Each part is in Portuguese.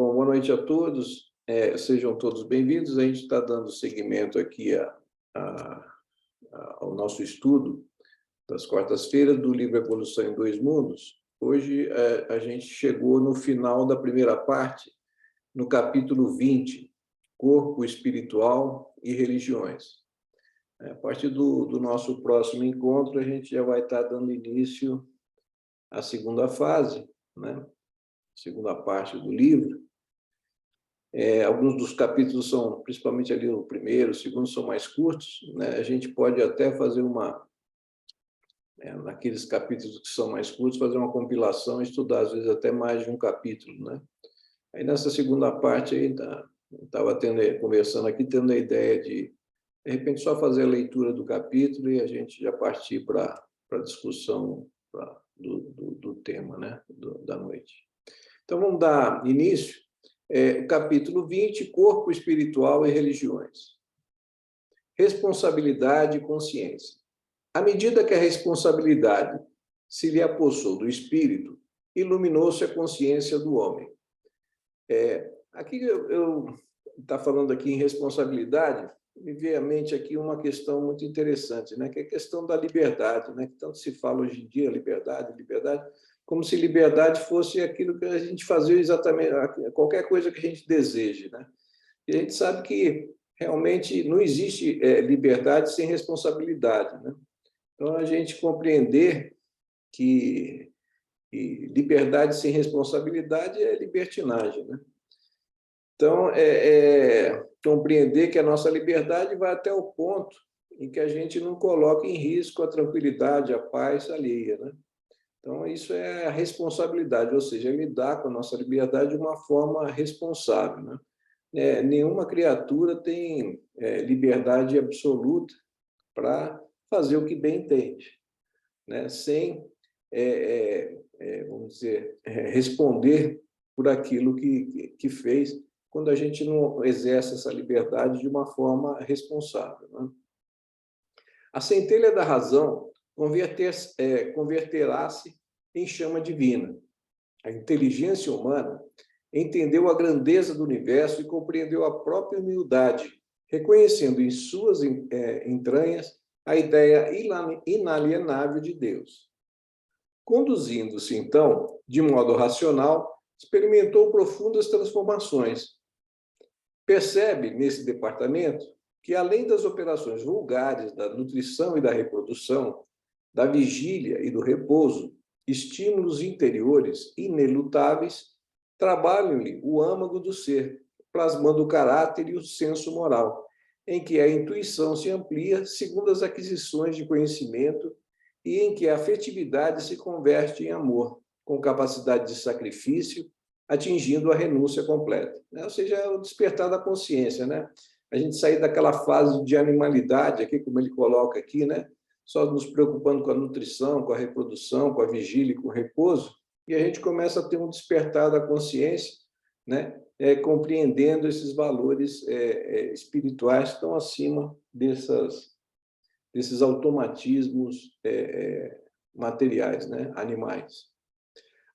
Bom, boa noite a todos. Sejam todos bem-vindos. A gente está dando seguimento aqui ao nosso estudo das quartas-feiras do livro Evolução em Dois Mundos. Hoje a gente chegou no final da primeira parte, no capítulo 20, Corpo Espiritual e Religiões. A partir do nosso próximo encontro, a gente já vai estar dando início à segunda fase, né? Segunda parte do livro. Alguns dos capítulos são, principalmente ali o primeiro, o segundo, são mais curtos, né? A gente pode até fazer naqueles capítulos que são mais curtos, fazer uma compilação e estudar, às vezes, até mais de um capítulo, né? Aí, nessa segunda parte, estava conversando aqui, tendo a ideia de repente, só fazer a leitura do capítulo e a gente já partir para a discussão do tema, né? Da noite. Então, vamos dar início. O capítulo 20, Corpo Espiritual e Religiões. Responsabilidade e consciência. À medida que a responsabilidade se lhe apossou do espírito, iluminou-se a consciência do homem. Aqui eu está falando aqui em responsabilidade, me veio à mente aqui uma questão muito interessante, né? Que é a questão da liberdade, né? Que tanto se fala hoje em dia, liberdade, como se liberdade fosse aquilo que a gente fazia exatamente, qualquer coisa que a gente deseje, né? E a gente sabe que realmente não existe liberdade sem responsabilidade, né? Então, a gente compreender que liberdade sem responsabilidade é libertinagem, né? Então, compreender que a nossa liberdade vai até o ponto em que a gente não coloca em risco a tranquilidade, a paz alheia, né? Então, isso é a responsabilidade, ou seja, lidar com a nossa liberdade de uma forma responsável, né? Nenhuma criatura tem liberdade absoluta para fazer o que bem entende, né? Sem, vamos dizer, responder por aquilo que fez, quando a gente não exerce essa liberdade de uma forma responsável, né? A centelha da razão converterá-se em chama divina. A inteligência humana entendeu a grandeza do universo e compreendeu a própria humildade, reconhecendo em suas entranhas a ideia inalienável de Deus. Conduzindo-se, então, de modo racional, experimentou profundas transformações. Percebe, nesse departamento, que, além das operações vulgares da nutrição e da reprodução, da vigília e do repouso, estímulos interiores inelutáveis trabalham-lhe o âmago do ser, plasmando o caráter e o senso moral, em que a intuição se amplia segundo as aquisições de conhecimento e em que a afetividade se converte em amor, com capacidade de sacrifício, atingindo a renúncia completa, né? Ou seja, é o despertar da consciência, né? A gente sair daquela fase de animalidade, aqui como ele coloca aqui, né? Só nos preocupando com a nutrição, com a reprodução, com a vigília e com o repouso, e a gente começa a ter um despertar da consciência, né? Compreendendo esses valores espirituais que estão acima desses automatismos materiais, né? Animais.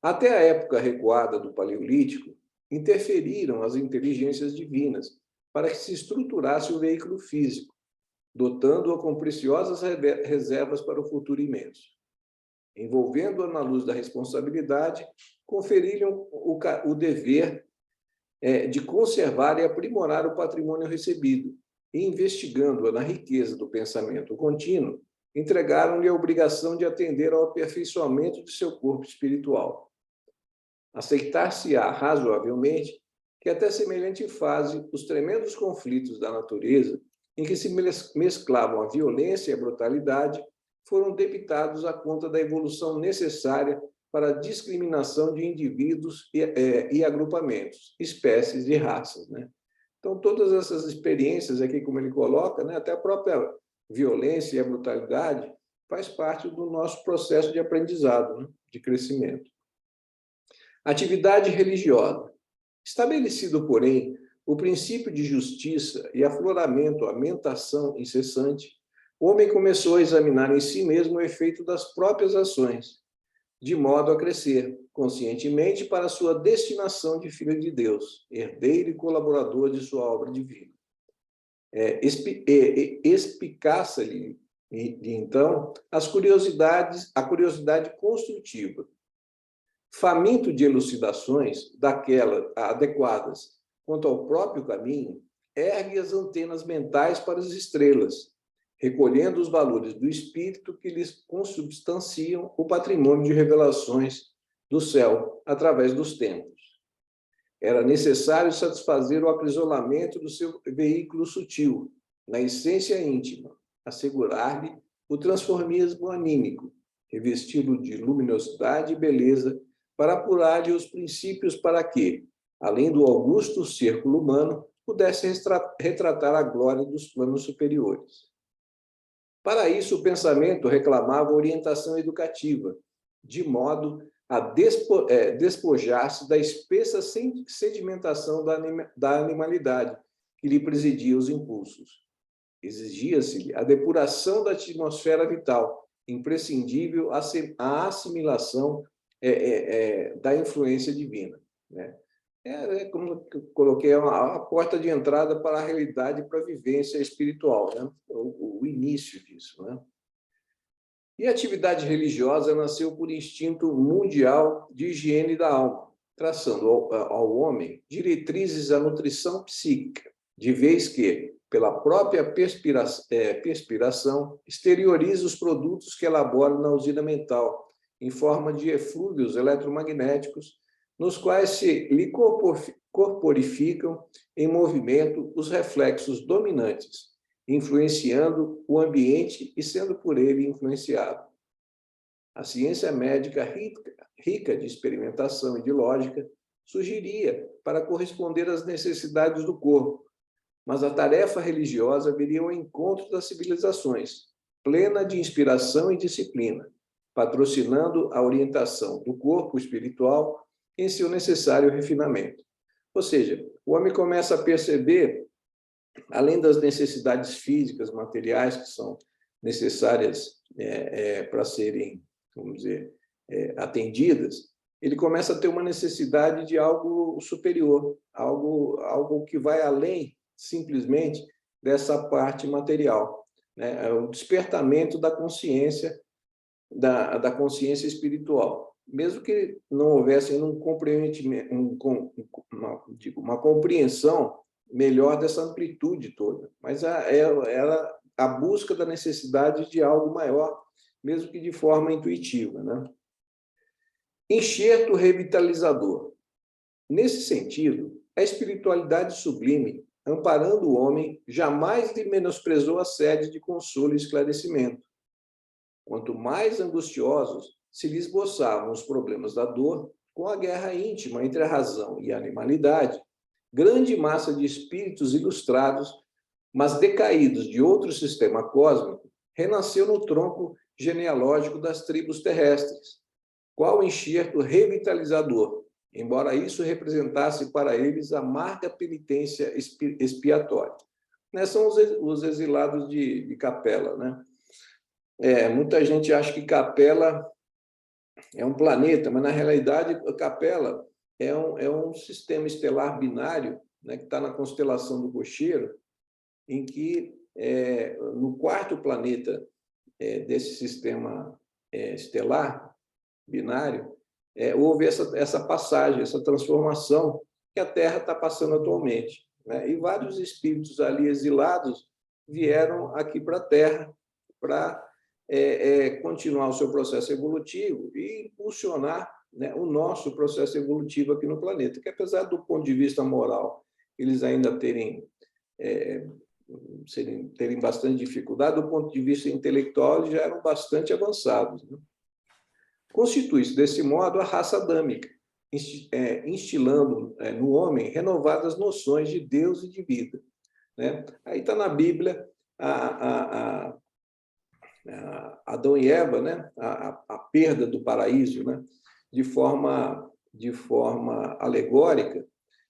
Até a época recuada do Paleolítico, interferiram as inteligências divinas para que se estruturasse o veículo físico, dotando-o com preciosas reservas para o futuro imenso. Envolvendo-a na luz da responsabilidade, conferiram o dever de conservar e aprimorar o patrimônio recebido, e, investigando-a na riqueza do pensamento contínuo, entregaram-lhe a obrigação de atender ao aperfeiçoamento de seu corpo espiritual. Aceitar-se-á razoavelmente que, até semelhante fase, os tremendos conflitos da natureza, em que se mesclavam a violência e a brutalidade, foram debitados à conta da evolução necessária para a discriminação de indivíduos e agrupamentos, espécies e raças, né? Então, todas essas experiências aqui, como ele coloca, né, até a própria violência e a brutalidade, faz parte do nosso processo de aprendizado, né, de crescimento. Atividade religiosa. Estabelecido, porém, o princípio de justiça e afloramento, a mentação incessante, o homem começou a examinar em si mesmo o efeito das próprias ações, de modo a crescer, conscientemente para sua destinação de filho de Deus, herdeiro e colaborador de sua obra divina. Espicaça-lhe, então, a curiosidade construtiva. Faminto de elucidações daquelas adequadas quanto ao próprio caminho, ergue as antenas mentais para as estrelas, recolhendo os valores do espírito que lhes consubstanciam o patrimônio de revelações do céu através dos tempos. Era necessário satisfazer o aprisionamento do seu veículo sutil, na essência íntima, assegurar-lhe o transformismo anímico, revesti-lo de luminosidade e beleza, para apurar-lhe os princípios para que, além do augusto círculo humano, pudesse retratar a glória dos planos superiores. Para isso, o pensamento reclamava orientação educativa, de modo a despojar-se da espessa sedimentação da animalidade que lhe presidia os impulsos. Exigia-se-lhe a depuração da atmosfera vital, imprescindível à assimilação da influência divina. Né? Como eu coloquei, a porta de entrada para a realidade, para a vivência espiritual, né? o início disso. Né? E a atividade religiosa nasceu por instinto mundial de higiene da alma, traçando ao homem diretrizes à nutrição psíquica, de vez que, pela própria perspiração, exterioriza os produtos que elabora na usina mental, em forma de eflúvios eletromagnéticos, nos quais se lhe corporificam em movimento os reflexos dominantes, influenciando o ambiente e sendo por ele influenciado. A ciência médica, rica de experimentação e de lógica, surgiria para corresponder às necessidades do corpo, mas a tarefa religiosa viria ao encontro das civilizações, plena de inspiração e disciplina, patrocinando a orientação do corpo espiritual em seu necessário refinamento. Ou seja, o homem começa a perceber, além das necessidades físicas, materiais, que são necessárias para serem, vamos dizer, atendidas, ele começa a ter uma necessidade de algo superior, algo que vai além, simplesmente, dessa parte material. Né? É o despertamento da consciência, da consciência espiritual. Mesmo que não houvesse um compreendimento, uma compreensão melhor dessa amplitude toda, mas era a busca da necessidade de algo maior, mesmo que de forma intuitiva. Né? Enxerto revitalizador. Nesse sentido, a espiritualidade sublime, amparando o homem, jamais lhe menosprezou a sede de consolo e esclarecimento. Quanto mais angustiosos se lhe esboçavam os problemas da dor, com a guerra íntima entre a razão e a animalidade, grande massa de espíritos ilustrados, mas decaídos de outro sistema cósmico, renasceu no tronco genealógico das tribos terrestres, qual enxerto revitalizador, embora isso representasse para eles amarga penitência expiatória. São os exilados de Capela. Né? Muita gente acha que Capela é um planeta, mas, na realidade, Capela é um sistema estelar binário, né, que está na constelação do Cocheiro, em que, no quarto planeta desse sistema estelar binário, houve essa passagem, essa transformação que a Terra está passando atualmente. Né? E vários espíritos ali exilados vieram aqui para a Terra para continuar o seu processo evolutivo e impulsionar, né, o nosso processo evolutivo aqui no planeta, que, apesar do ponto de vista moral, eles ainda terem bastante dificuldade, do ponto de vista intelectual, eles já eram bastante avançados. Né? Constitui-se, desse modo, a raça adâmica, instilando no homem renovadas noções de Deus e de vida. Né? Aí está na Bíblia Adão e Eva, né? a perda do paraíso, né? de forma alegórica,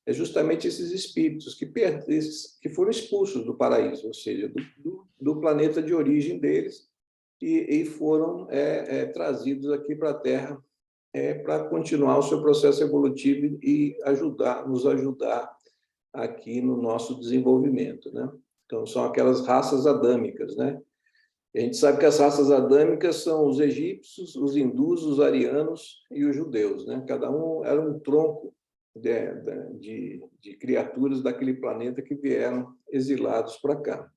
é justamente esses espíritos que foram expulsos do paraíso, ou seja, do planeta de origem deles, e foram trazidos aqui para a Terra para continuar o seu processo evolutivo e nos ajudar aqui no nosso desenvolvimento, né? Então, são aquelas raças adâmicas, né? A gente sabe que as raças adâmicas são os egípcios, os hindus, os arianos e os judeus, né? Cada um era um tronco de criaturas daquele planeta que vieram exilados para cá.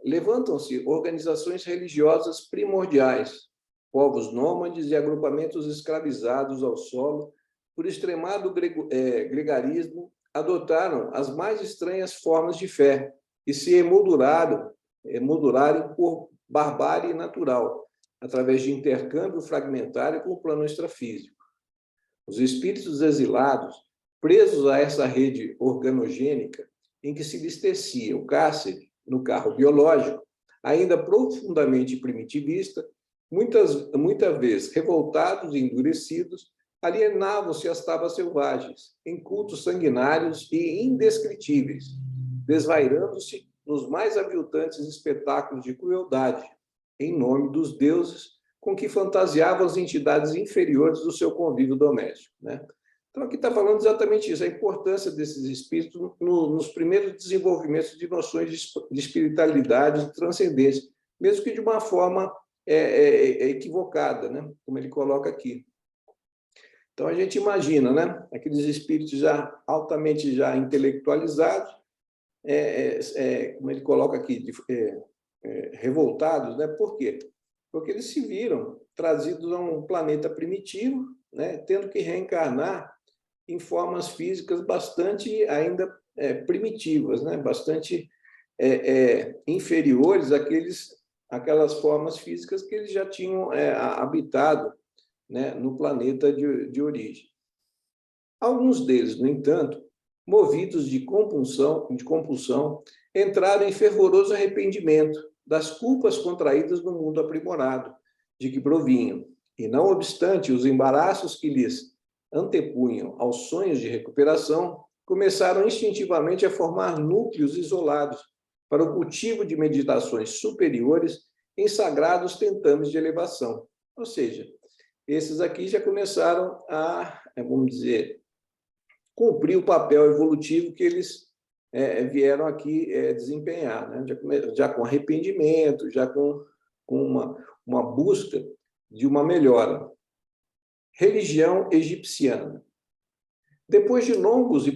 Levantam-se organizações religiosas primordiais, povos nômades e agrupamentos escravizados ao solo por extremado gregarismo, adotaram as mais estranhas formas de fé e se emolduraram por barbárie natural, através de intercâmbio fragmentário com o plano extrafísico. Os espíritos exilados, presos a essa rede organogênica, em que se lhes tecia o cárcere no carro biológico, ainda profundamente primitivista, muitas vezes revoltados e endurecidos, alienavam-se às tábuas selvagens, em cultos sanguinários e indescritíveis, desvairando-se nos mais aviltantes espetáculos de crueldade, em nome dos deuses com que fantasiavam as entidades inferiores do seu convívio doméstico, né? Então, aqui está falando exatamente isso, a importância desses espíritos nos primeiros desenvolvimentos de noções de espiritualidade, de transcendência, mesmo que de uma forma equivocada, né? Como ele coloca aqui. Então, a gente imagina, né? Aqueles espíritos já altamente já intelectualizados, como ele coloca aqui, revoltados, né? Por quê? Porque eles se viram trazidos a um planeta primitivo, né? Tendo que reencarnar em formas físicas bastante ainda primitivas, né? Bastante inferiores àquelas formas físicas que eles já tinham habitado, né? No planeta de origem. Alguns deles, no entanto, movidos de compulsão, entraram em fervoroso arrependimento das culpas contraídas no mundo aprimorado, de que provinham, e não obstante os embaraços que lhes antepunham aos sonhos de recuperação, começaram instintivamente a formar núcleos isolados para o cultivo de meditações superiores em sagrados tentames de elevação. Ou seja, esses aqui já começaram a, vamos dizer, cumprir o papel evolutivo que eles vieram aqui desempenhar, né? Já com arrependimento, já com uma busca de uma melhora. Religião egipciana. Depois de longos e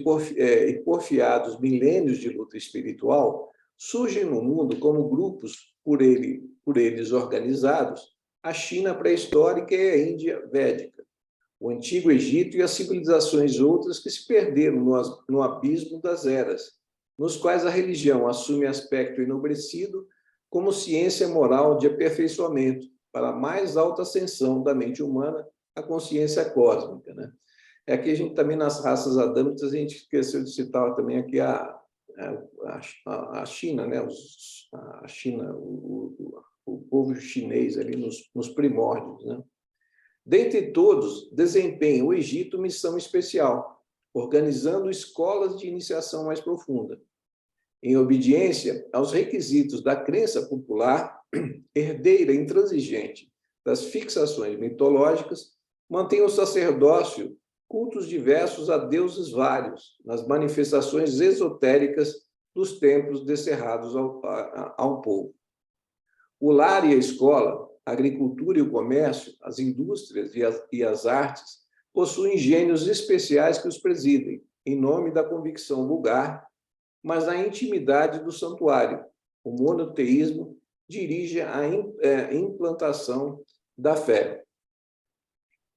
porfiados milênios de luta espiritual, surgem no mundo como grupos por eles organizados a China pré-histórica e a Índia védica, o Antigo Egito e as civilizações outras que se perderam no abismo das eras, nos quais a religião assume aspecto enobrecido como ciência moral de aperfeiçoamento para a mais alta ascensão da mente humana, a consciência cósmica, né? Aqui a gente também, nas raças adâmicas, a gente esqueceu de citar também aqui a China, né? A China, o povo chinês ali nos primórdios, né? Dentre todos, desempenha o Egito missão especial, organizando escolas de iniciação mais profunda. Em obediência aos requisitos da crença popular, herdeira intransigente das fixações mitológicas, mantém o sacerdócio cultos diversos a deuses vários, nas manifestações esotéricas dos templos descerrados ao povo. O lar e a escola, a agricultura e o comércio, as indústrias e as artes, possuem gênios especiais que os presidem, em nome da convicção vulgar, mas na intimidade do santuário. O monoteísmo dirige a implantação da fé.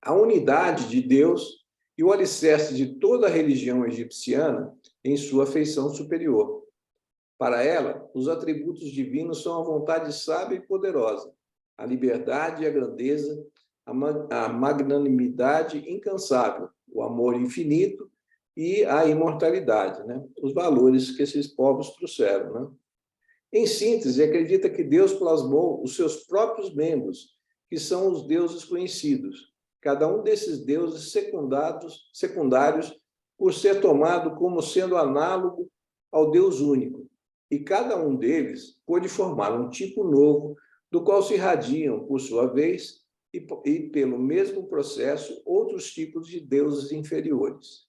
A unidade de Deus e o alicerce de toda a religião egipciana em sua feição superior. Para ela, os atributos divinos são a vontade sábia e poderosa, a liberdade e a grandeza, a magnanimidade incansável, o amor infinito e a imortalidade, né? Os valores que esses povos trouxeram, né? Em síntese, acredita que Deus plasmou os seus próprios membros, que são os deuses conhecidos, cada um desses deuses secundários por ser tomado como sendo análogo ao Deus único, e cada um deles pôde formar um tipo novo, do qual se irradiam, por sua vez, e pelo mesmo processo, outros tipos de deuses inferiores.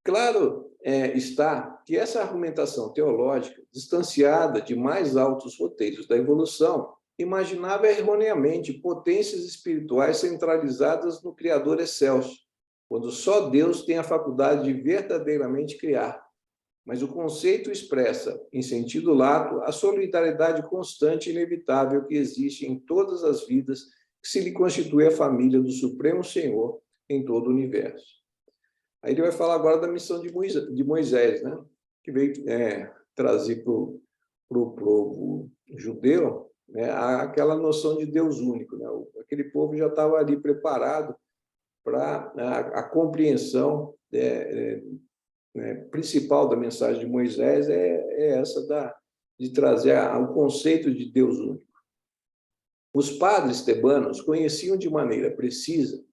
Claro está que essa argumentação teológica, distanciada de mais altos roteiros da evolução, imaginava erroneamente potências espirituais centralizadas no Criador excelso, quando só Deus tem a faculdade de verdadeiramente criar. Mas o conceito expressa, em sentido lato, a solidariedade constante e inevitável que existe em todas as vidas que se lhe constitui a família do Supremo Senhor em todo o universo. Aí ele vai falar agora da missão de Moisés, né? Que veio trazer para o povo judeu, né, aquela noção de Deus único. Né? Aquele povo já estava ali preparado para a compreensão principal da mensagem de Moisés essa de trazer o conceito de Deus único. Os padres tebanos conheciam de maneira precisa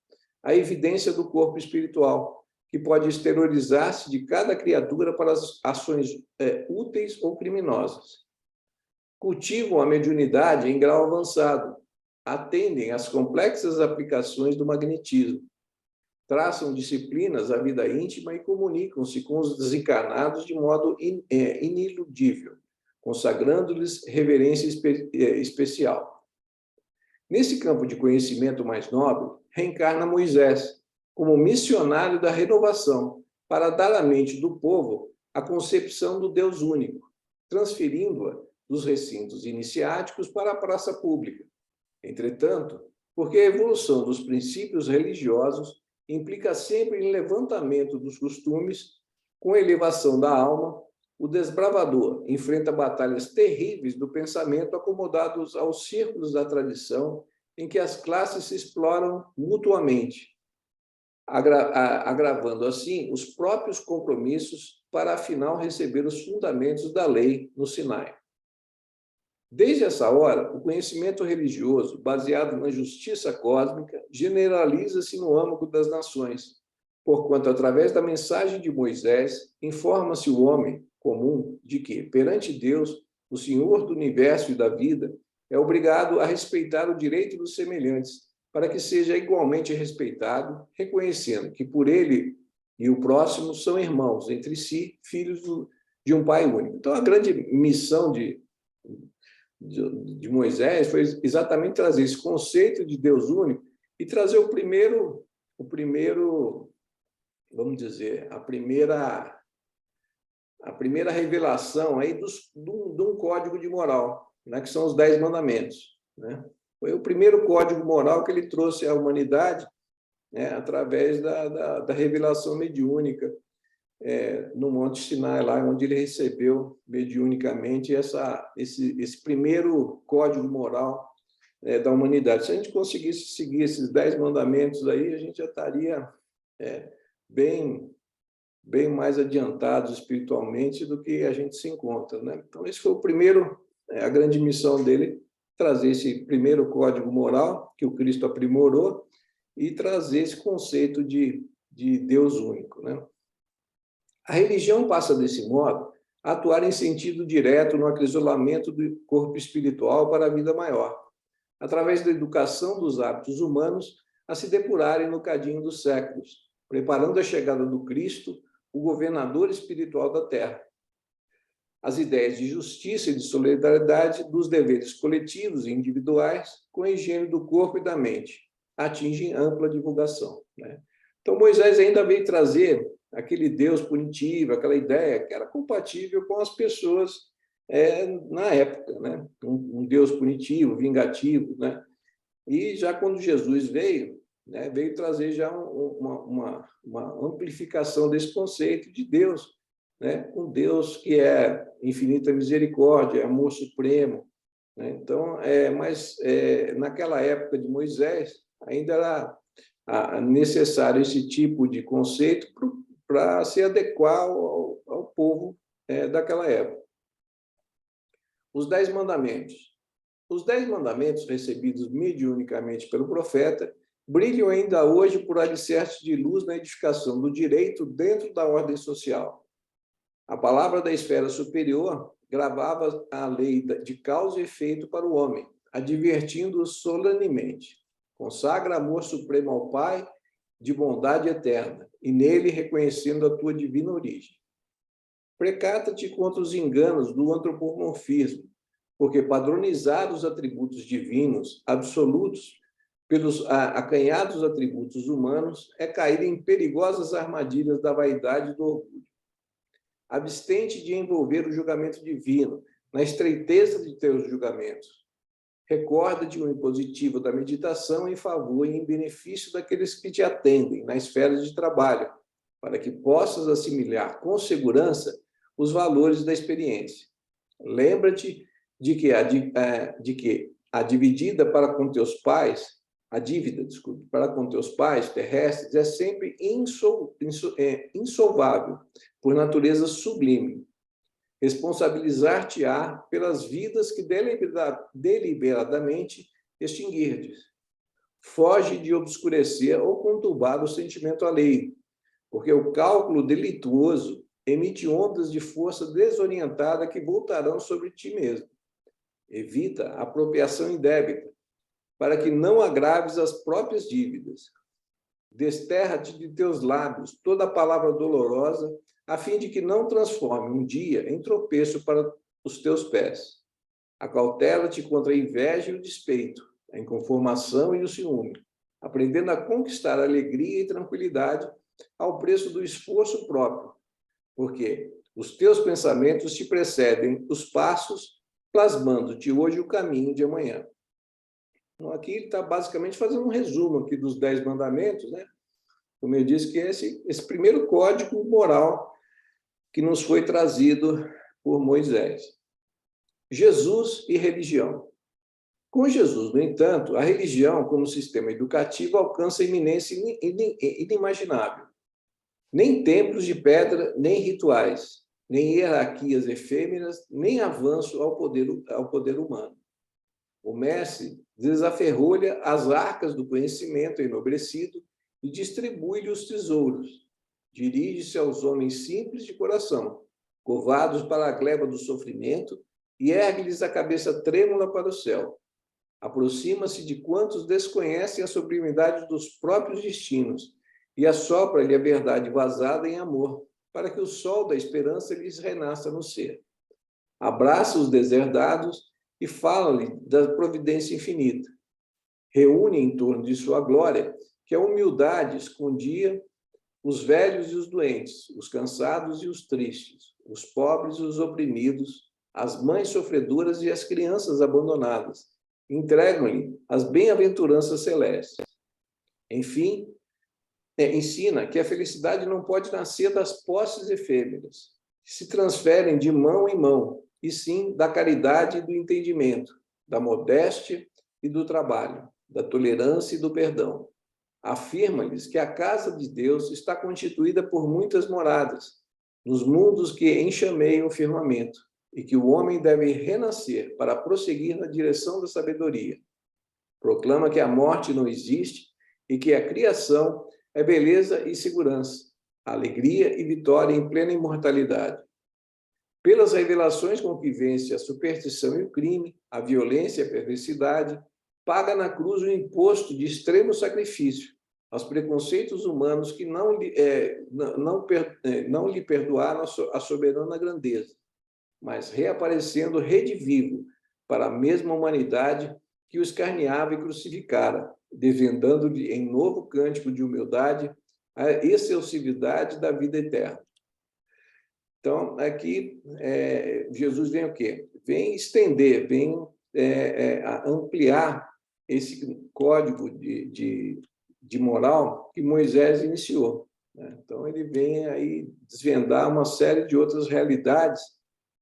a evidência do corpo espiritual, que pode exteriorizar-se de cada criatura para as ações úteis ou criminosas. Cultivam a mediunidade em grau avançado, atendem às complexas aplicações do magnetismo, traçam disciplinas à vida íntima e comunicam-se com os desencarnados de modo iniludível, consagrando-lhes reverência especial. Nesse campo de conhecimento mais nobre, reencarna Moisés, como missionário da renovação, para dar à mente do povo a concepção do Deus único, transferindo-a dos recintos iniciáticos para a praça pública. Entretanto, porque a evolução dos princípios religiosos implica sempre em levantamento dos costumes, com a elevação da alma, o desbravador enfrenta batalhas terríveis do pensamento acomodados aos círculos da tradição em que as classes se exploram mutuamente, agravando assim os próprios compromissos para, afinal, receber os fundamentos da lei no Sinai. Desde essa hora, o conhecimento religioso, baseado na justiça cósmica, generaliza-se no âmago das nações, porquanto, através da mensagem de Moisés, informa-se o homem comum de que, perante Deus, o Senhor do universo e da vida, é obrigado a respeitar o direito dos semelhantes, para que seja igualmente respeitado, reconhecendo que por ele e o próximo são irmãos entre si, filhos de um Pai único. Então, a grande missão de Moisés foi exatamente trazer esse conceito de Deus único e trazer o primeiro, vamos dizer, a primeira revelação aí de um código de moral, né, que são os 10 mandamentos, né? Foi o primeiro código moral que ele trouxe à humanidade, né, através da revelação mediúnica, no Monte Sinai, lá onde ele recebeu mediunicamente esse primeiro código moral da humanidade. Se a gente conseguisse seguir esses 10 mandamentos aí, a gente já estaria bem mais adiantados espiritualmente do que a gente se encontra, né? Então, esse foi o primeiro, a grande missão dele, trazer esse primeiro código moral que o Cristo aprimorou e trazer esse conceito de Deus único, né? A religião passa, desse modo, a atuar em sentido direto no acrisolamento do corpo espiritual para a vida maior, através da educação dos hábitos humanos a se depurarem no cadinho dos séculos, preparando a chegada do Cristo, o governador espiritual da Terra. As ideias de justiça e de solidariedade dos deveres coletivos e individuais com a higiene do corpo e da mente atingem ampla divulgação, né? Então, Moisés ainda veio trazer aquele Deus punitivo, aquela ideia que era compatível com as pessoas na época, né? Um Deus punitivo, vingativo, né? E já quando Jesus veio, né, veio trazer já uma amplificação desse conceito de Deus, né? Um Deus que é infinita misericórdia, é amor supremo, né? Então, mas naquela época de Moisés ainda era necessário esse tipo de conceito para se adequar ao povo daquela época. Os 10 mandamentos. Os 10 mandamentos recebidos mediunicamente pelo profeta brilham ainda hoje por alicerce de luz na edificação do direito dentro da ordem social. A palavra da esfera superior gravava a lei de causa e efeito para o homem, advertindo-o solenemente. Consagra amor supremo ao Pai, de bondade eterna, e nele reconhecendo a tua divina origem. Precata-te contra os enganos do antropomorfismo, porque padronizar os atributos divinos absolutos pelos acanhados atributos humanos é cair em perigosas armadilhas da vaidade e do orgulho. Abstente de envolver o julgamento divino na estreiteza de teus julgamentos. Recorda-te o impositivo da meditação em favor e em benefício daqueles que te atendem na esfera de trabalho, para que possas assimilar com segurança os valores da experiência. Lembra-te de que a dívida para com teus pais terrestres é sempre insolvável, por natureza sublime. Responsabilizar-te-á pelas vidas que deliberadamente extinguirdes. Foge de obscurecer ou conturbar o sentimento alheio, porque o cálculo delituoso emite ondas de força desorientada que voltarão sobre ti mesmo. Evita a apropriação indébita, para que não agraves as próprias dívidas. Desterra-te de teus lábios toda a palavra dolorosa, a fim de que não transforme um dia em tropeço para os teus pés. Acautela-te contra a inveja e o despeito, a inconformação e o ciúme, aprendendo a conquistar alegria e tranquilidade ao preço do esforço próprio, porque os teus pensamentos te precedem os passos, plasmando-te hoje o caminho de amanhã. Então, aqui ele está basicamente fazendo um resumo aqui dos 10 mandamentos, né? Como eu disse, que é esse primeiro código moral que nos foi trazido por Moisés. Jesus e religião. Com Jesus, no entanto, a religião, como sistema educativo, alcança eminência inimaginável. Nem templos de pedra, nem rituais, nem hierarquias efêmeras, nem avanço ao poder humano. O mestre desaferrolha as arcas do conhecimento enobrecido e distribui-lhe os tesouros. Dirige-se aos homens simples de coração, curvados para a gleba do sofrimento, e ergue-lhes a cabeça trêmula para o céu. Aproxima-se de quantos desconhecem a sublimidade dos próprios destinos e assopra-lhe a verdade vazada em amor, para que o sol da esperança lhes renasça no ser. Abraça os deserdados e fala-lhe da providência infinita. Reúne em torno de sua glória, que a humildade escondia os velhos e os doentes, os cansados e os tristes, os pobres e os oprimidos, as mães sofredoras e as crianças abandonadas. Entregam-lhe as bem-aventuranças celestes. Enfim, ensina que a felicidade não pode nascer das posses efêmeras, que se transferem de mão em mão, e sim da caridade e do entendimento, da modéstia e do trabalho, da tolerância e do perdão. Afirma-lhes que a casa de Deus está constituída por muitas moradas, nos mundos que enxameiam o firmamento, e que o homem deve renascer para prosseguir na direção da sabedoria. Proclama que a morte não existe e que a criação é beleza e segurança, alegria e vitória em plena imortalidade. Pelas revelações com que vence a superstição e o crime, a violência e a perversidade, paga na cruz o imposto de extremo sacrifício aos preconceitos humanos que não lhe perdoaram a soberana grandeza, mas reaparecendo redivivo para a mesma humanidade que o escarneava e crucificara, desvendando-lhe em novo cântico de humildade a excelsividade da vida eterna. Então, aqui, Jesus vem o quê? Vem estender, vem ampliar esse código de moral que Moisés iniciou, né? Então, ele vem aí desvendar uma série de outras realidades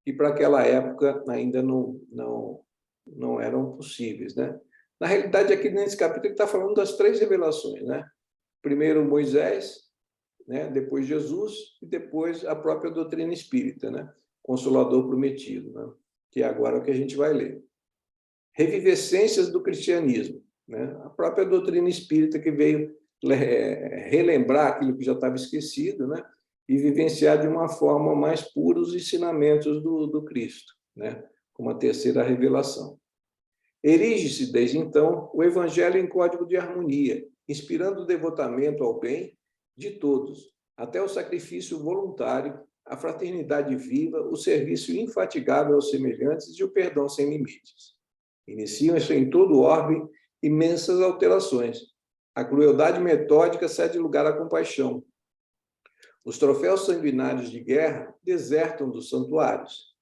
que, para aquela época, ainda não eram possíveis, né? Na realidade, aqui nesse capítulo, ele está falando das 3 revelações, né? Primeiro, Moisés, né? Depois Jesus e depois a própria doutrina espírita, né? Consolador prometido, né? Que é agora o que a gente vai ler. Revivescências do cristianismo, né? A própria doutrina espírita que veio relembrar aquilo que já estava esquecido, né? E vivenciar de uma forma mais pura os ensinamentos do Cristo, né? Como a terceira revelação. Erige-se, desde então, o Evangelho em código de harmonia, inspirando o devotamento ao bem de todos, até o sacrifício voluntário, a fraternidade viva, o serviço infatigável aos semelhantes e o perdão sem limites. Iniciam-se em todo o orbe imensas alterações. A crueldade metódica cede lugar à compaixão. Os troféus sanguinários de guerra desertam dos santuários.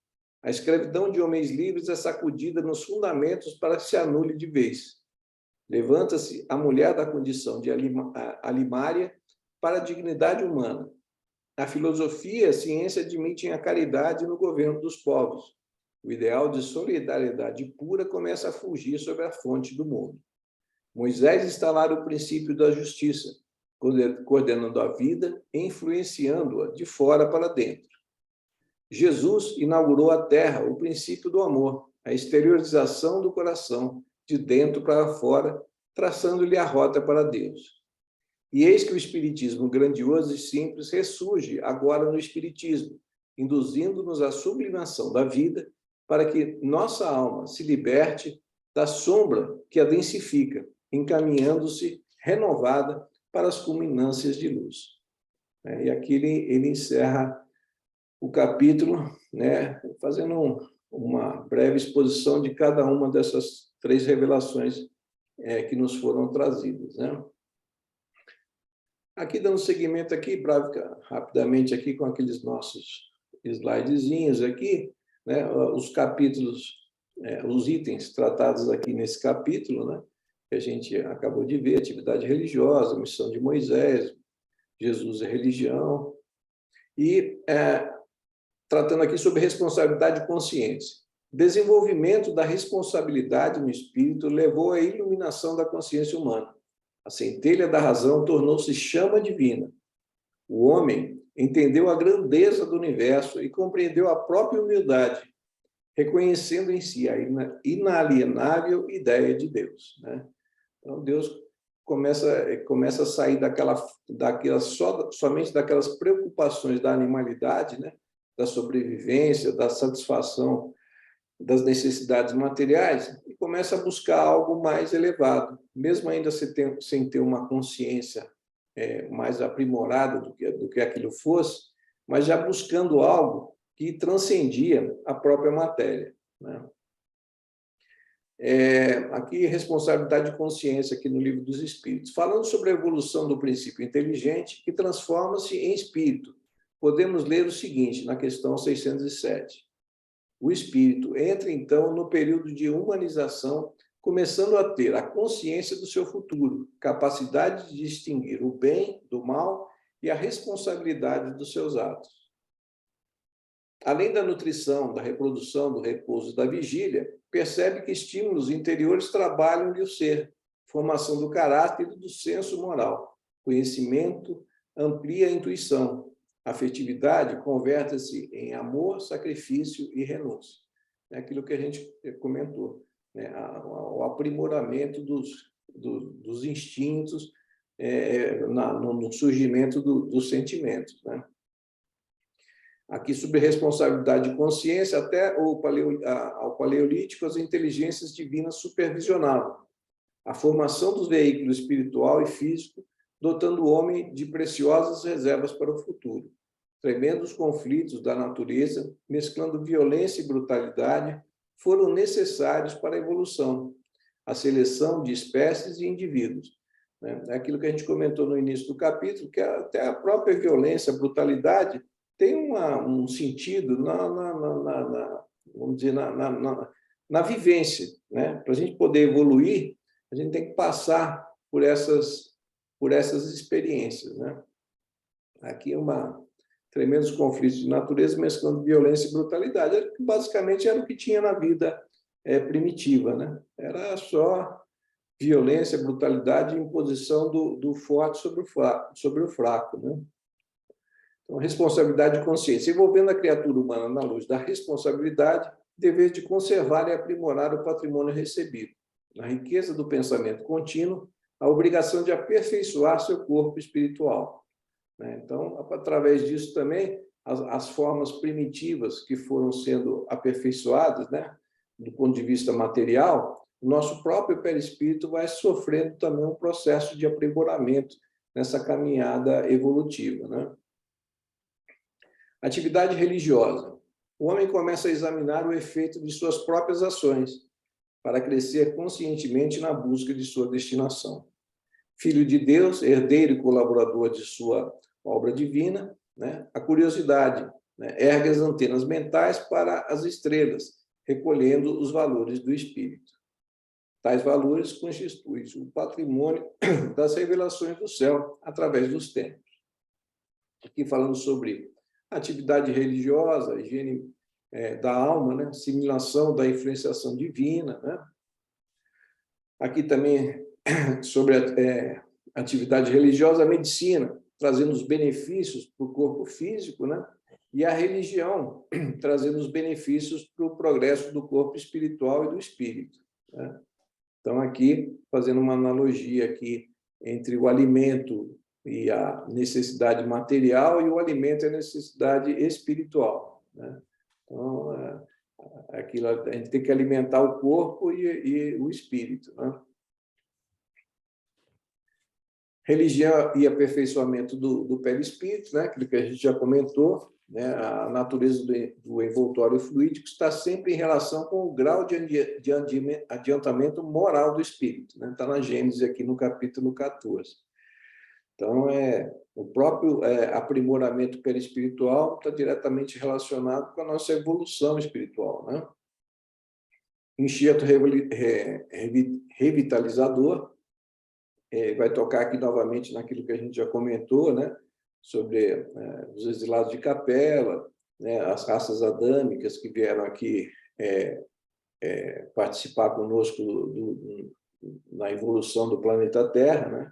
A escravidão de homens livres é sacudida nos fundamentos para que se anule de vez. Levanta-se a mulher da condição de alimária para a dignidade humana. A filosofia e a ciência admitem a caridade no governo dos povos. O ideal de solidariedade pura começa a fugir sobre a fonte do mundo. Moisés instalara o princípio da justiça, coordenando a vida e influenciando-a de fora para dentro. Jesus inaugurou a terra, o princípio do amor, a exteriorização do coração, de dentro para fora, traçando-lhe a rota para Deus. E eis que o Espiritismo grandioso e simples ressurge agora no Espiritismo, induzindo-nos à sublimação da vida para que nossa alma se liberte da sombra que a densifica, encaminhando-se renovada para as culminâncias de luz. E aqui ele encerra o capítulo, né, fazendo uma breve exposição de cada uma dessas 3 revelações que nos foram trazidas, né? Aqui, dando seguimento aqui, rapidamente aqui com aqueles nossos slidezinhos aqui, né, os capítulos, os itens tratados aqui nesse capítulo, né, que a gente acabou de ver: atividade religiosa, missão de Moisés, Jesus e religião, e tratando aqui sobre responsabilidade e consciência. Desenvolvimento da responsabilidade no espírito levou à iluminação da consciência humana. A centelha da razão tornou-se chama divina. O homem entendeu a grandeza do universo e compreendeu a própria humildade, reconhecendo em si a inalienável ideia de Deus, né? Então, Deus começa a sair somente daquelas preocupações da animalidade, né? Da sobrevivência, da satisfação das necessidades materiais, e começa a buscar algo mais elevado, mesmo ainda sem ter uma consciência mais aprimorada do que aquilo fosse, mas já buscando algo que transcendia a própria matéria, né? Aqui, responsabilidade e consciência, aqui no Livro dos Espíritos. Falando sobre a evolução do princípio inteligente, que transforma-se em espírito, podemos ler o seguinte, na questão 607. O espírito entra, então, no período de humanização, começando a ter a consciência do seu futuro, capacidade de distinguir o bem do mal e a responsabilidade dos seus atos. Além da nutrição, da reprodução, do repouso e da vigília, percebe que estímulos interiores trabalham-lhe o ser, formação do caráter e do senso moral. Conhecimento amplia a intuição. Afetividade converte-se em amor, sacrifício e renúncia. É aquilo que a gente comentou, né? O aprimoramento dos instintos no surgimento dos sentimentos, né? Aqui, sobre responsabilidade e consciência, até ao Paleolítico, as inteligências divinas supervisionavam a formação dos veículos espiritual e físico, dotando o homem de preciosas reservas para o futuro. Tremendos conflitos da natureza, mesclando violência e brutalidade, foram necessários para a evolução, a seleção de espécies e indivíduos. É aquilo que a gente comentou no início do capítulo, que até a própria violência, a brutalidade, tem um sentido vamos dizer, na vivência, né? Para a gente poder evoluir, a gente tem que passar por essas experiências, né? Aqui tremendos conflitos de natureza mesclando violência e brutalidade, basicamente era o que tinha na vida primitiva, né? Era só violência, brutalidade e imposição do forte sobre o fraco, né? Então, responsabilidade e consciência. Envolvendo a criatura humana na luz da responsabilidade, dever de conservar e aprimorar o patrimônio recebido. Na riqueza do pensamento contínuo, a obrigação de aperfeiçoar seu corpo espiritual. Então, através disso também, as formas primitivas que foram sendo aperfeiçoadas, né, do ponto de vista material, o nosso próprio perispírito vai sofrendo também um processo de aprimoramento nessa caminhada evolutiva, né? Atividade religiosa. O homem começa a examinar o efeito de suas próprias ações para crescer conscientemente na busca de sua destinação. Filho de Deus, herdeiro e colaborador de sua obra divina, né? A curiosidade, né? Ergue as antenas mentais para as estrelas, recolhendo os valores do espírito. Tais valores constituem o patrimônio das revelações do céu através dos tempos. Aqui falando sobre atividade religiosa, higiene da alma, né? Assimilação da influenciação divina, né? Aqui também sobre atividade religiosa, a medicina, trazendo os benefícios para o corpo físico, né? E a religião, trazendo os benefícios para o progresso do corpo espiritual e do espírito, né? Então, aqui, fazendo uma analogia aqui entre o alimento e a necessidade material e o alimento e a necessidade espiritual, né? Então, aquilo, a gente tem que alimentar o corpo e o espírito, né? Religião e aperfeiçoamento do perispírito, né? Aquilo que a gente já comentou, né? A natureza do envoltório fluídico está sempre em relação com o grau de adiantamento moral do espírito, né? Está na Gênesis, aqui no capítulo 14. Então, o próprio aprimoramento perispiritual está diretamente relacionado com a nossa evolução espiritual, né? Enxerto revitalizador, vai tocar aqui novamente naquilo que a gente já comentou, né? Sobre os exilados de Capela, né? As raças adâmicas que vieram aqui participar conosco na evolução do planeta Terra, né?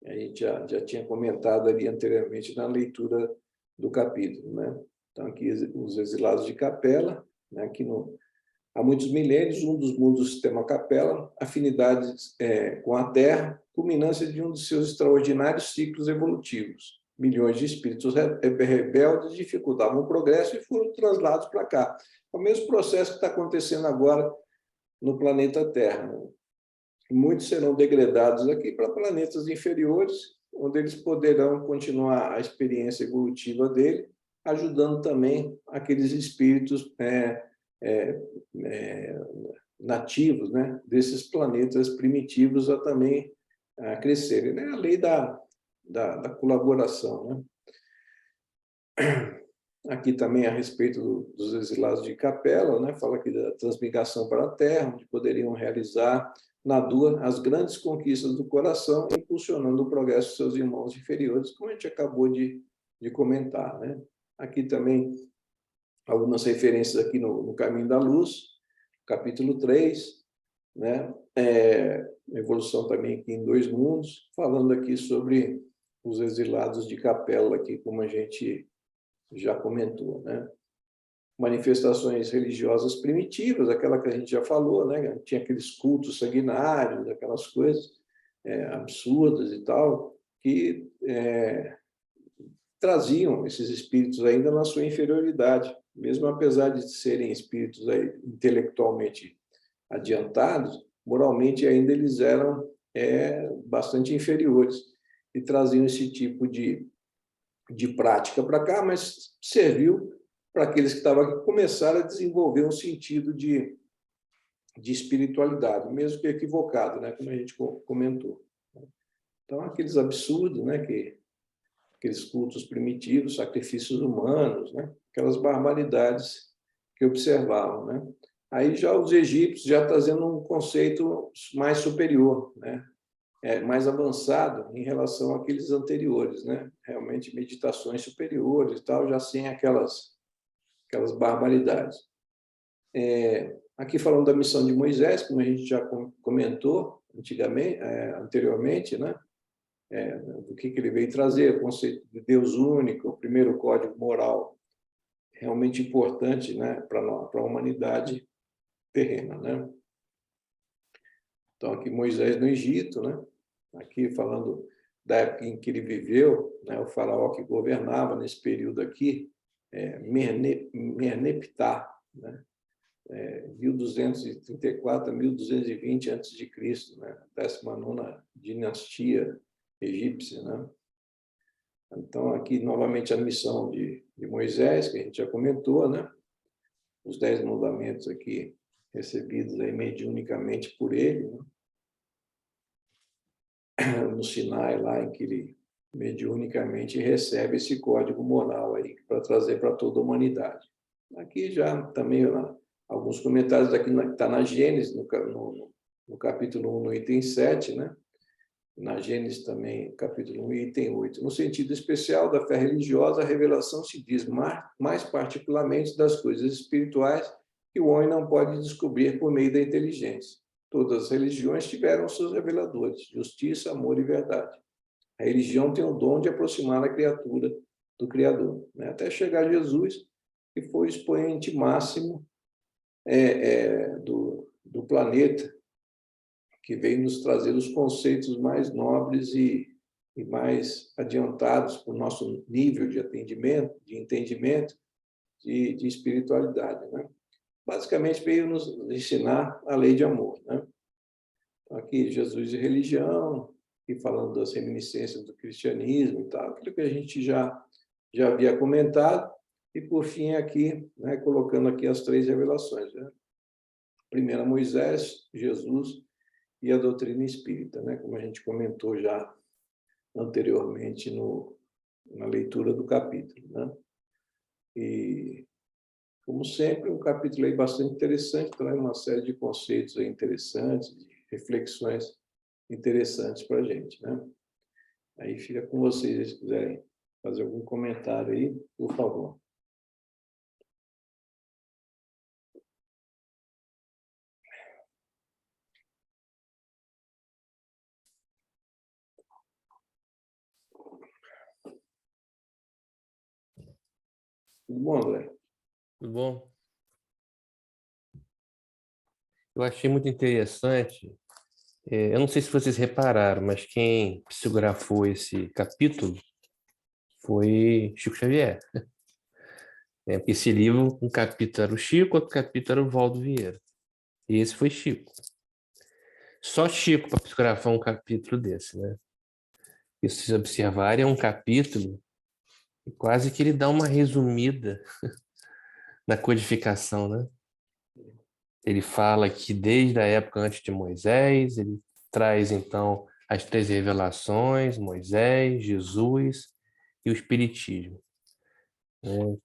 A gente já tinha comentado ali anteriormente na leitura do capítulo, né? Então, aqui os exilados de Capela, né? Aqui há muitos milênios, um dos mundos do sistema Capela, afinidades com a Terra, culminância de um dos seus extraordinários ciclos evolutivos. Milhões de espíritos rebeldes dificultavam o progresso e foram translados para cá. É o mesmo processo que está acontecendo agora no planeta Terra, né? Muitos serão degradados aqui para planetas inferiores, onde eles poderão continuar a experiência evolutiva dele, ajudando também aqueles espíritos nativos, né, desses planetas primitivos a também crescerem, né? A lei da colaboração, né? Aqui também a respeito dos exilados de Capela, né? Fala aqui da transmigração para a Terra, onde poderiam realizar na dor as grandes conquistas do coração, impulsionando o progresso de seus irmãos inferiores, como a gente acabou de comentar, né? Aqui também algumas referências aqui no Caminho da Luz, capítulo 3, né? Evolução também aqui em 2 mundos, falando aqui sobre os exilados de Capela, aqui, como a gente já comentou, né? Manifestações religiosas primitivas, aquela que a gente já falou, né? Tinha aqueles cultos sanguinários, aquelas coisas absurdas e tal, que traziam esses espíritos ainda na sua inferioridade, mesmo apesar de serem espíritos intelectualmente adiantados, moralmente ainda eles eram bastante inferiores e traziam esse tipo de prática para cá, mas serviu para aqueles que estavam aqui começaram a desenvolver um sentido de espiritualidade, mesmo que equivocado, né? Como a gente comentou. Então, aqueles absurdos, né? Aqueles cultos primitivos, sacrifícios humanos, né? Aquelas barbaridades que observavam, né? Aí já os egípcios já trazendo um conceito mais superior, né? Mais avançado em relação àqueles anteriores, né? Realmente meditações superiores e tal, já sem aquelas barbaridades. Aqui falando da missão de Moisés, como a gente já comentou anteriormente, né? Do que ele veio trazer, o conceito de Deus único, o primeiro código moral realmente importante, né? Para a humanidade terrena, né? Então, aqui Moisés no Egito, né? Aqui falando da época em que ele viveu, né? O faraó que governava nesse período aqui, Merneptah, né? 1234 a 1220 a.C., né? 19ª dinastia egípcia, né? Então, aqui, novamente, a missão de Moisés, que a gente já comentou, né? Os 10 mandamentos aqui, recebidos aí mediunicamente por ele, né? No Sinai, lá em que ele mediunicamente recebe esse código moral aí para trazer para toda a humanidade. Aqui já também alguns comentários aqui está na Gênesis, no capítulo 1, no item 7, né? Na Gênesis também, capítulo 1, item 8. No sentido especial da fé religiosa, a revelação se diz mais particularmente das coisas espirituais que o homem não pode descobrir por meio da inteligência. Todas as religiões tiveram seus reveladores, justiça, amor e verdade. A religião tem o dom de aproximar a criatura do Criador, né? Até chegar a Jesus, que foi o expoente máximo do planeta, que veio nos trazer os conceitos mais nobres e mais adiantados para o nosso nível de entendimento, de espiritualidade, né? Basicamente, veio nos ensinar a lei de amor, né? Aqui, Jesus e religião, e falando das reminiscências do cristianismo e tal, aquilo que a gente já havia comentado, e, por fim, aqui, né, colocando aqui as 3 revelações, né? Primeiro, Moisés, Jesus e a doutrina espírita, né? Como a gente comentou já anteriormente na leitura do capítulo, né? E, como sempre, um capítulo aí bastante interessante, traz uma série de conceitos aí interessantes, de reflexões interessantes para a gente, né? Aí fica com vocês, se quiserem fazer algum comentário aí, por favor. Tudo bom, André? Tudo bom? Eu achei muito interessante. Eu não sei se vocês repararam, mas quem psicografou esse capítulo foi Chico Xavier. Porque esse livro, um capítulo era o Chico, outro capítulo era o Valdo Vieira. E esse foi Chico. Só Chico para psicografar um capítulo desse, né? E se vocês observarem, é um capítulo que quase que ele dá uma resumida na codificação, né? Ele fala que desde a época antes de Moisés, ele traz, então, as 3 revelações, Moisés, Jesus e o Espiritismo, né?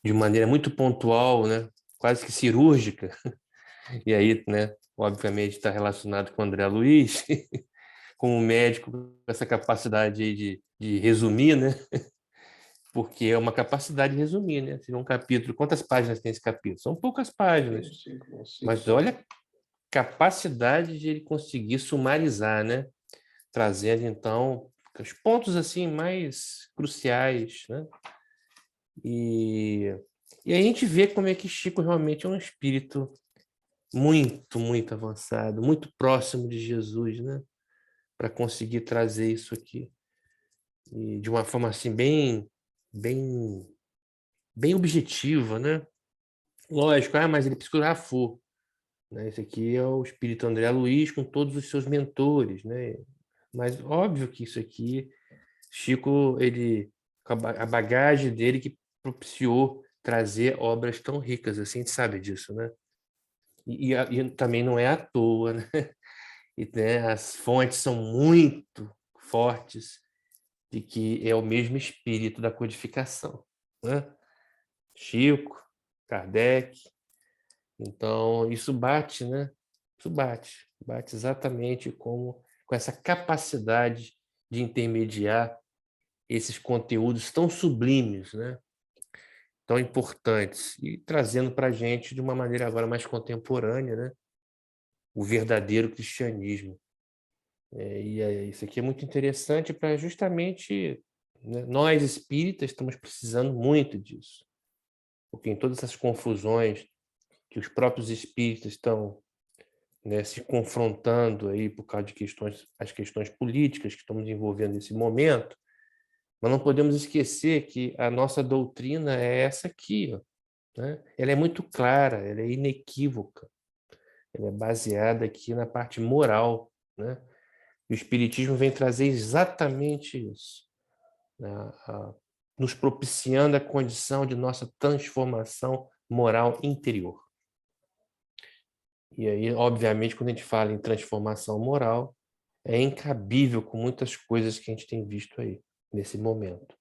De maneira muito pontual, né? Quase que cirúrgica. E aí, né, obviamente, está relacionado com o André Luiz, como médico, com essa capacidade aí de resumir, né? Porque é uma capacidade de resumir, né? Se um capítulo, quantas páginas tem esse capítulo? São poucas páginas. Mas olha capacidade de ele conseguir sumarizar, né? Trazendo, então, os pontos assim mais cruciais, né? E aí a gente vê como é que Chico realmente é um espírito muito, muito avançado, muito próximo de Jesus, né? Para conseguir trazer isso aqui. E de uma forma assim bem, bem objetiva, né? Lógico, mas ele psicografou, né? Esse aqui é o espírito André Luiz com todos os seus mentores, né? Mas óbvio que isso aqui, Chico, ele, com a bagagem dele que propiciou trazer obras tão ricas, assim, a gente sabe disso, né? E também não é à toa, né? E, né, as fontes são muito fortes de que é o mesmo espírito da codificação, né? Chico, Kardec. Então, isso bate, né? Isso bate exatamente com essa capacidade de intermediar esses conteúdos tão sublimes, né? Tão importantes, e trazendo para a gente de uma maneira agora mais contemporânea, né? O verdadeiro cristianismo. Isso aqui é muito interessante para justamente, né, nós espíritas estamos precisando muito disso, porque em todas essas confusões que os próprios espíritas estão, né, se confrontando aí por causa de as questões políticas que estamos envolvendo nesse momento, mas não podemos esquecer que a nossa doutrina é essa aqui, ó, né? Ela é muito clara, ela é inequívoca, ela é baseada aqui na parte moral, né? E o Espiritismo vem trazer exatamente isso, né? Nos propiciando a condição de nossa transformação moral interior. E aí, obviamente, quando a gente fala em transformação moral, é incabível com muitas coisas que a gente tem visto aí, nesse momento.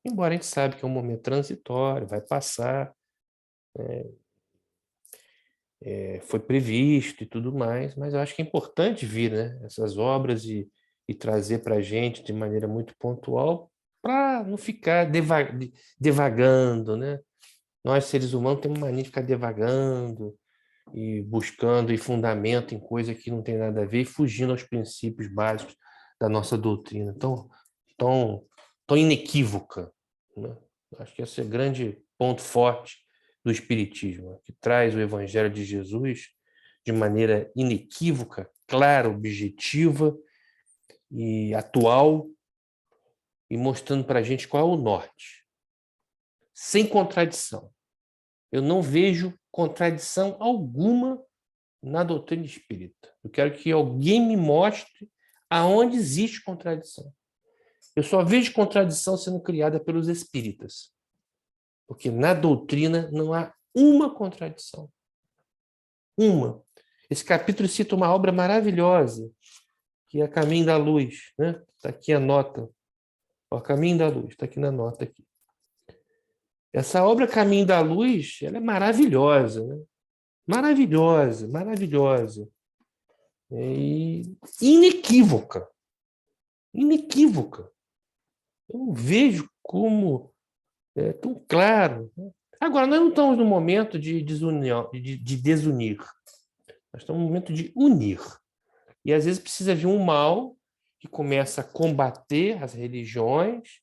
Embora a gente sabe que é um momento transitório, vai passar, foi previsto e tudo mais, mas eu acho que é importante vir, né, essas obras e trazer para a gente de maneira muito pontual, para não ficar devagando, né? Nós, seres humanos, temos mania de ficar devagando e buscando e fundamento em coisa que não tem nada a ver e fugindo aos princípios básicos da nossa doutrina, tão, tão inequívoca, né? Acho que esse é o grande ponto forte do Espiritismo, que traz o Evangelho de Jesus de maneira inequívoca, clara, objetiva e atual, e mostrando para a gente qual é o norte, sem contradição. Eu não vejo contradição alguma na doutrina espírita. Eu quero que alguém me mostre aonde existe contradição. Eu só vejo contradição sendo criada pelos espíritas, porque na doutrina não há uma contradição. Uma. Esse capítulo cita uma obra maravilhosa, que é Caminho da Luz, né? Está aqui a nota. O Caminho da Luz, está aqui na nota aqui. Essa obra Caminho da Luz, ela é maravilhosa, né? Maravilhosa, maravilhosa. E inequívoca. Inequívoca. Eu não vejo como é tão claro, né? Agora, nós não estamos no momento de desunir. Nós estamos no momento de unir. E às vezes precisa vir um mal que começa a combater as religiões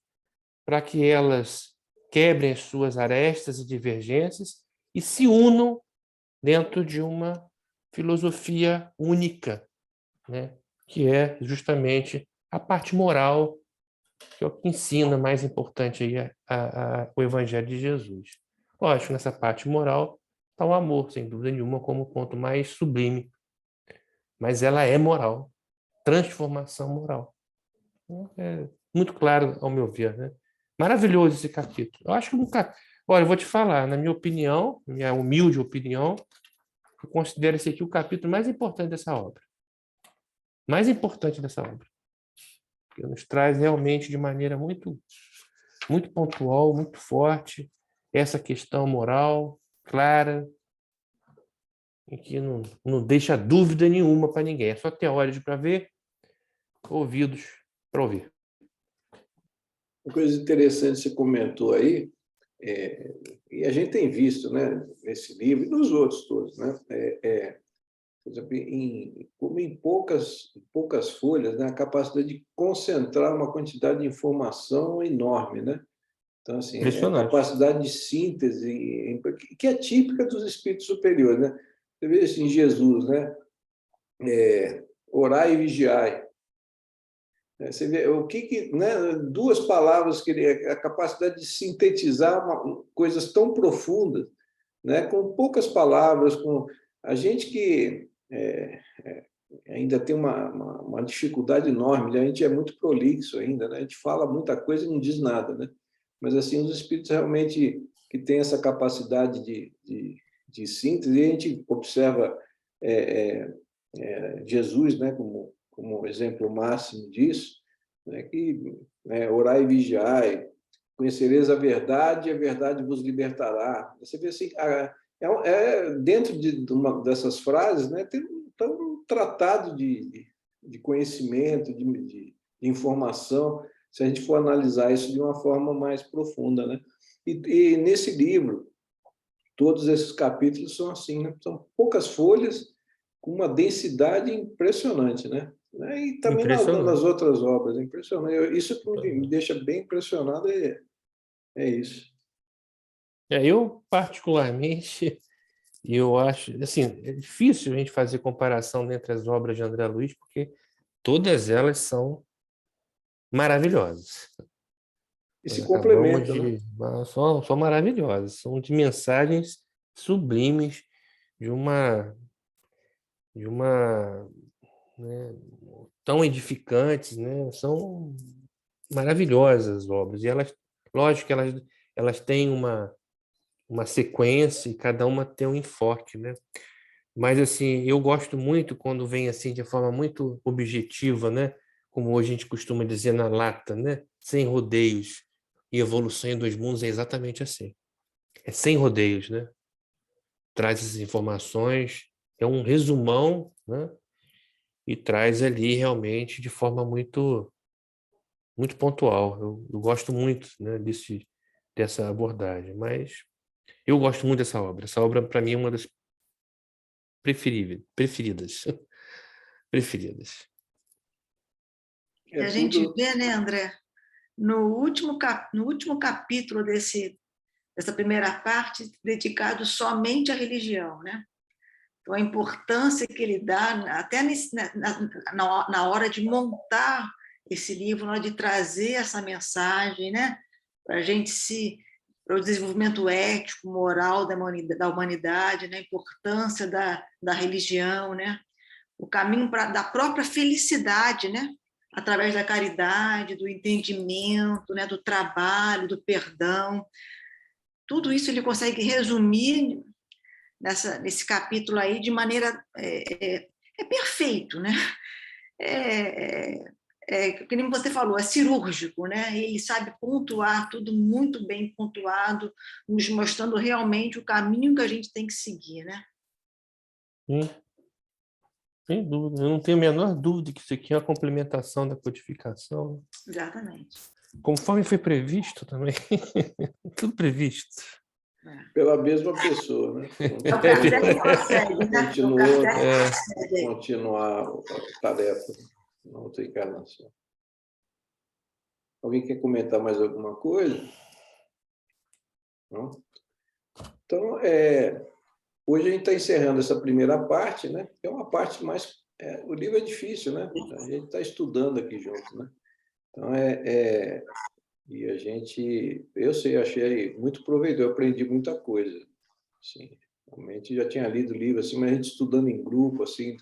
para que elas quebrem as suas arestas e divergências e se unam dentro de uma filosofia única, né? Que é justamente a parte moral, que é o que ensina mais importante aí o Evangelho de Jesus. Lógico, nessa parte moral está o amor, sem dúvida nenhuma, como o ponto mais sublime, mas ela é moral, transformação moral. É muito claro, ao meu ver, né? Maravilhoso esse capítulo. Eu acho que nunca. Olha, eu vou te falar, na minha opinião, minha humilde opinião, eu considero esse aqui o capítulo mais importante dessa obra. Mais importante dessa obra. Que nos traz realmente de maneira muito, muito pontual, muito forte, essa questão moral clara, e que não deixa dúvida nenhuma para ninguém. É só ter olhos para ver, ouvidos para ouvir. Uma coisa interessante que você comentou aí, e a gente tem visto, né, nesse livro e nos outros todos, né, por exemplo, como em poucas folhas, né, a capacidade de concentrar uma quantidade de informação enorme, né? Então, assim, a Impressionante. capacidade de síntese, que é típica dos espíritos superiores, né? Você vê assim, Jesus, né? Orai e vigiai. Você vê né? Duas palavras que a capacidade de sintetizar coisas tão profundas, né? Com poucas palavras, com a gente que ainda tem uma dificuldade enorme, a gente é muito prolixo ainda, né? A gente fala muita coisa e não diz nada, né? Mas, assim, os espíritos realmente que têm essa capacidade de síntese, e a gente observa Jesus, né, como exemplo máximo disso, né, que, né, orai e vigiai, conhecereis a verdade vos libertará. Você vê assim, dentro de uma dessas frases, né, tem um tratado de conhecimento, de informação, se a gente for analisar isso de uma forma mais profunda, né? E nesse livro, todos esses capítulos são assim, né? São poucas folhas, com uma densidade impressionante, né? E também nas Impressionante. outras obras, é impressionante. Isso que me deixa bem impressionado é isso. Eu, particularmente, eu acho, assim, é difícil a gente fazer comparação entre as obras de André Luiz, porque todas elas são maravilhosas. E se acabamos complementam, né? são maravilhosas, são de mensagens sublimes de uma, né, tão edificantes, né? São maravilhosas as obras. E elas, lógico que elas têm uma sequência e cada uma tem um enfoque, né? Mas assim, eu gosto muito quando vem assim de forma muito objetiva, né? Como hoje a gente costuma dizer na lata, né? Sem rodeios. E Evolução em Dois Mundos é exatamente assim. É sem rodeios, né? Traz essas informações, é um resumão, né? E traz ali realmente de forma muito pontual. Eu gosto muito, né, dessa abordagem, mas eu gosto muito dessa obra. Essa obra, para mim, é uma das preferidas. Preferidas. E É a gente tudo. vê, né, André, no último capítulo dessa primeira parte, dedicado somente à religião, né? Então, a importância que ele dá, até na hora de montar esse livro, na hora de trazer essa mensagem, né? Para o desenvolvimento ético, moral da humanidade, né? A importância da religião, né? O caminho da própria felicidade, né? Através da caridade, do entendimento, né? Do trabalho, do perdão. Tudo isso ele consegue resumir nesse capítulo aí de maneira perfeito, né? Como você falou, é cirúrgico, né? Ele sabe pontuar tudo muito bem pontuado, nos mostrando realmente o caminho que a gente tem que seguir, né? Sim, sem dúvida. Eu não tenho a menor dúvida que isso aqui é uma complementação da codificação. Exatamente. Conforme foi previsto também. Tudo previsto. Pela mesma pessoa, né? O Kardec consegue, né? Continuou continuar a tarefa na outra encarnação. Alguém quer comentar mais alguma coisa? Não? Então, hoje a gente está encerrando essa primeira parte, né? Que é uma parte mais... o livro é difícil, né? A gente está estudando aqui junto, né? Então, e a gente... achei muito proveitoso, eu aprendi muita coisa. Assim, realmente já tinha lido o livro, assim, mas a gente estudando em grupo, assim,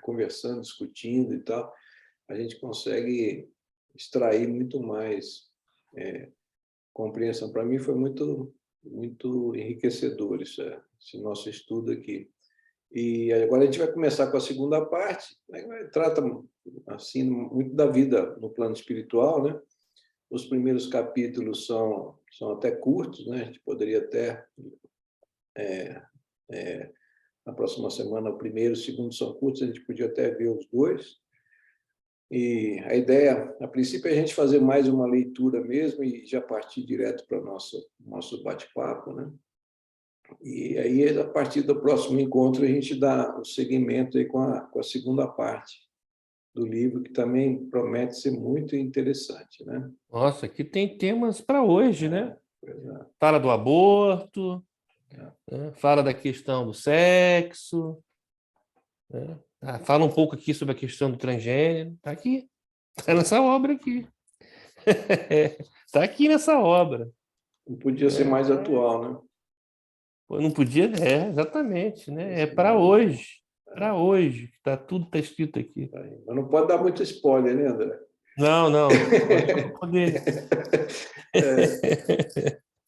conversando, discutindo e tal, a gente consegue extrair muito mais compreensão. Para mim foi muito enriquecedor esse nosso estudo aqui. E agora a gente vai começar com a segunda parte, né? Trata assim muito da vida no plano espiritual, né? Os primeiros capítulos são até curtos, né? A gente poderia até na próxima semana o primeiro e o segundo são curtos, a gente podia até ver os dois. E a ideia, a princípio, é a gente fazer mais uma leitura mesmo e já partir direto para o nosso bate-papo, né? E aí, a partir do próximo encontro, a gente dá o seguimento aí com a segunda parte do livro, que também promete ser muito interessante, né? Nossa, aqui tem temas para hoje, né? Pois é. Fala do aborto, né? Fala da questão do sexo, né? Fala um pouco aqui sobre a questão do transgênero. Está aqui, está nessa obra aqui. Está aqui nessa obra. Não podia ser mais atual, né? Pô, não podia, exatamente, né? É para hoje, tudo está escrito aqui. Mas não pode dar muito spoiler, né, André? Não, pode poder.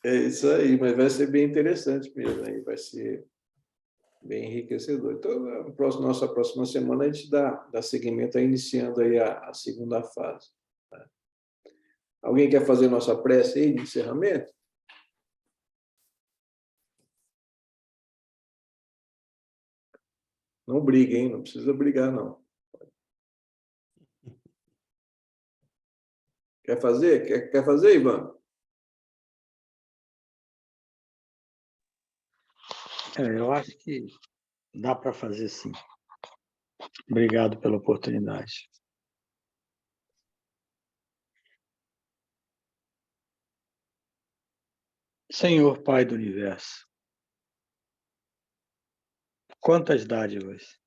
É isso aí, mas vai ser bem interessante mesmo, aí vai ser bem enriquecedor. Então, nossa próxima semana a gente dá seguimento, iniciando aí a segunda fase. Tá? Alguém quer fazer nossa prece aí de encerramento? Não briga, hein? Não precisa brigar, não. Quer fazer? Quer fazer, Ivan? Eu acho que dá para fazer sim. Obrigado pela oportunidade. Senhor Pai do Universo, quantas dádivas!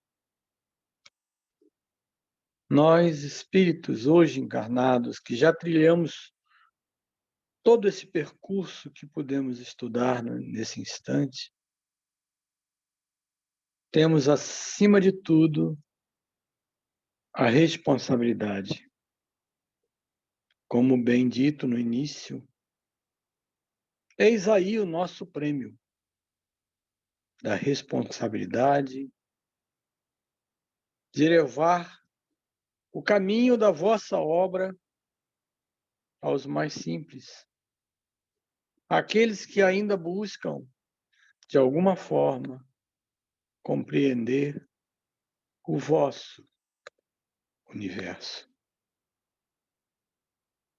Nós, espíritos hoje encarnados, que já trilhamos todo esse percurso que pudemos estudar nesse instante, temos, acima de tudo, a responsabilidade. Como bem dito no início, eis aí o nosso prêmio da responsabilidade de levar o caminho da vossa obra aos mais simples, aqueles que ainda buscam, de alguma forma, compreender o vosso universo.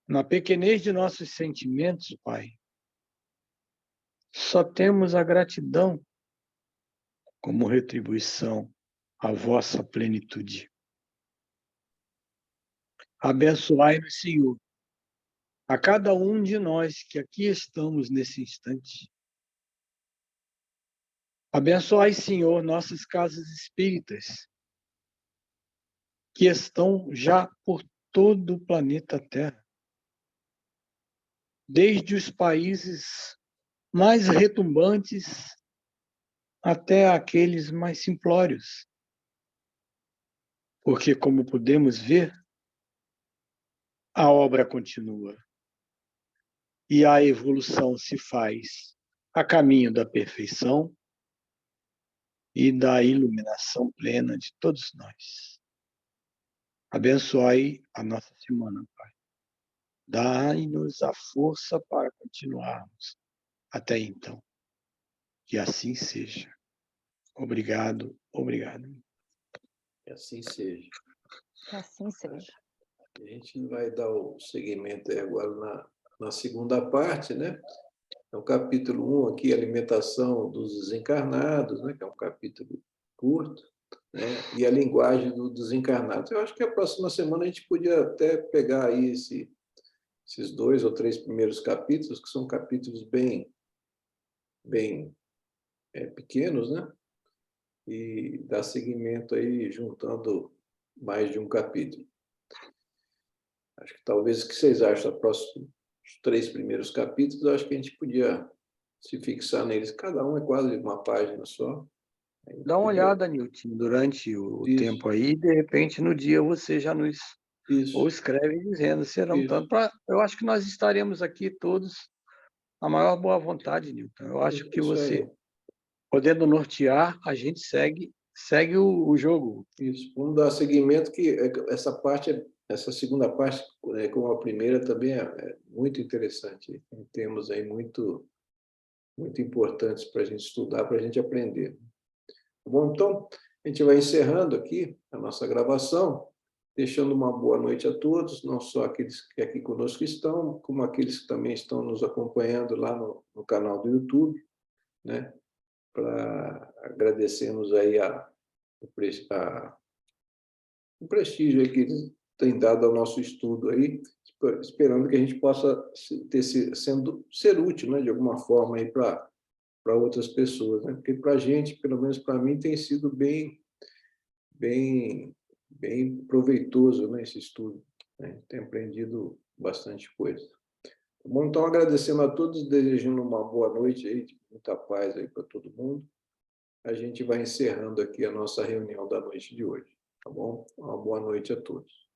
Na pequenez de nossos sentimentos, Pai, só temos a gratidão como retribuição à vossa plenitude. Abençoai-nos, Senhor, a cada um de nós que aqui estamos nesse instante. Abençoai, Senhor, nossas casas espíritas, que estão já por todo o planeta Terra, desde os países mais retumbantes até aqueles mais simplórios. Porque, como podemos ver, a obra continua e a evolução se faz a caminho da perfeição e da iluminação plena de todos nós. Abençoai a nossa semana, Pai. Dai-nos a força para continuarmos até então. Que assim seja. Obrigado, obrigado. Que assim seja. Que assim seja. A gente vai dar o seguimento aí agora na segunda parte, né? É o capítulo 1 aqui, Alimentação dos Desencarnados, né? Que é um capítulo curto, né? E a linguagem do desencarnado. Eu acho que a próxima semana a gente podia até pegar aí esses 2 ou 3 primeiros capítulos, que são capítulos bem pequenos, né? E dar seguimento aí juntando mais de um capítulo. Acho que talvez o que vocês acham dos próximos 3 primeiros capítulos, acho que a gente podia se fixar neles. Cada um é quase uma página só. Dá uma olhada, Nilton, durante o Isso. tempo aí, de repente, no dia você já nos ou Isso, escreve dizendo, serão Isso. tanto. Eu acho que nós estaremos aqui todos a maior boa vontade, Nilton. Eu acho que isso você, aí. podendo nortear, a gente segue o jogo. Isso. Vamos dar seguimento que essa segunda parte, como a primeira, também é muito interessante. Tem temas aí muito importantes para a gente estudar, para a gente aprender. Tá bom? Então, a gente vai encerrando aqui a nossa gravação, deixando uma boa noite a todos, não só aqueles que aqui conosco estão, como aqueles que também estão nos acompanhando lá no canal do YouTube, né? Para agradecermos aí o prestígio aí que eles têm dado ao nosso estudo aí, esperando que a gente possa ser útil, né, de alguma forma aí para outras pessoas, né? Porque para a gente, pelo menos para mim, tem sido bem proveitoso, né, esse estudo, né? Tem aprendido bastante coisa. Bom, então, agradecendo a todos, desejando uma boa noite aí, muita paz aí para todo mundo. A gente vai encerrando aqui a nossa reunião da noite de hoje, tá bom? Uma boa noite a todos.